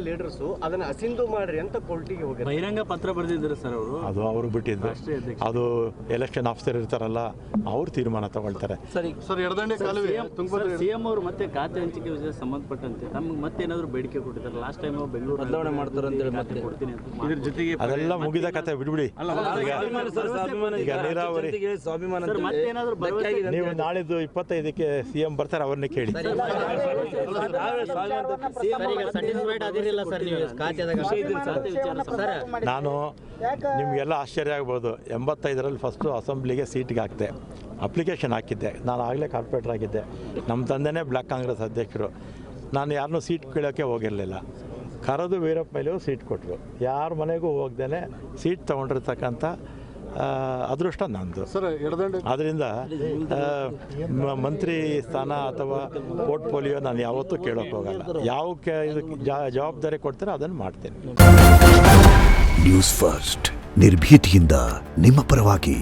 Leaders ಅದನ್ನ ಅಸಿಂಧು ಮಾಡ್ರಿ ಅಂತ ಕೋರ್ಟಿಗೆ ಹೋಗಿ ಬಹಿರಂಗ ಪತ್ರ ಬರೆದಿದ್ದಾರೆ ಸರ್ ಅವರು. ಅದು ಅವ್ರಿಗೆ ಬಿಟ್ಟಿದ್ದು. ಅದು ಎಲೆಕ್ಷನ್ ಆಫೀಸರ್ ಇರ್ತಾರಲ್ಲ ಅವ್ರು ತೀರ್ಮಾನ ತಗೊಳ್ತಾರೆ. ಸರ್ ಎಡದಂಡೆ ಕಾಲುವೆ ಸಿಎಂ ಅವರು ಮತ್ತೆ ಖಾತೆ ಹಂಚಿಕೆ ವಿಷಯ ಸಂಬಂಧಪಟ್ಟಂತೆ ನಮ್ಗೆ ಮತ್ತೆ ಏನಾದ್ರು ಬೇಡಿಕೆ ಕೊಟ್ಟಿದ್ದಾರೆ. ಲಾಸ್ಟ್ ಟೈಮ್ ಬೆಂಗಳೂರು ಬದಲಾವಣೆ ಮಾಡ್ತಾರೆ ಅಂತ ಹೇಳಿ ಮತ್ತೆ ಕೊಡ್ತೀನಿ ಅಂತ. ಇದ್ರ ಜೊತೆಗೆ ಅದೆಲ್ಲ ಮುಗಿದ ಕತೆ ಬಿಡ್ಬಿಡಿ. ಈಗ ನೀರಾವರಿ ನೀವು ನಾಳಿದ್ದು 25ಕ್ಕೆ ಸಿಎಂ ಬರ್ತಾರೆ, ಅವ್ರನ್ನೇ ಕೇಳಿ. ನಾನು ನಿಮಗೆಲ್ಲ ಆಶ್ಚರ್ಯ ಆಗ್ಬೋದು, 85ರಲ್ಲಿ ಫಸ್ಟು ಅಸೆಂಬ್ಲಿಗೆ ಸೀಟ್ಗೆ ಹಾಕಿದೆ, ಅಪ್ಲಿಕೇಶನ್ ಹಾಕಿದ್ದೆ. ನಾನು ಆಗಲೇ ಕಾರ್ಪೊರೇಟರ್ ಆಗಿದ್ದೆ. ನಮ್ಮ ತಂದೆನೇ ಬ್ಲಾಕ್ ಕಾಂಗ್ರೆಸ್ ಅಧ್ಯಕ್ಷರು. ನಾನು ಯಾರನ್ನೂ ಸೀಟ್ ಕೇಳೋಕ್ಕೆ ಹೋಗಿರಲಿಲ್ಲ. ಕರೆದು ವೀರಪ್ಪ ಮೇಲೆಯೂ ಸೀಟ್ ಕೊಟ್ಟರು. ಯಾರ ಮನೆಗೂ ಹೋಗ್ದೇ ಸೀಟ್ ತೊಗೊಂಡಿರ್ತಕ್ಕಂಥ ಅದೃಷ್ಟ ನಂದು. ಅದರಿಂದ ಮಂತ್ರಿ ಸ್ಥಾನ ಅಥವಾ ಪೋರ್ಟ್ಫೋಲಿಯೋ ನಾನು ಯಾವತ್ತೂ ಕೇಳೋಕೆ ಹೋಗಲ್ಲ. ಯಾವ ಜವಾಬ್ದಾರಿ ಕೊಡ್ತಾರೆ ಅದನ್ನು ಮಾಡ್ತೇನೆ. ನ್ಯೂಸ್ ಫಸ್ಟ್, ನಿರ್ಭೀತಿಯಿಂದ ನಿಮ್ಮ ಪರವಾಗಿ.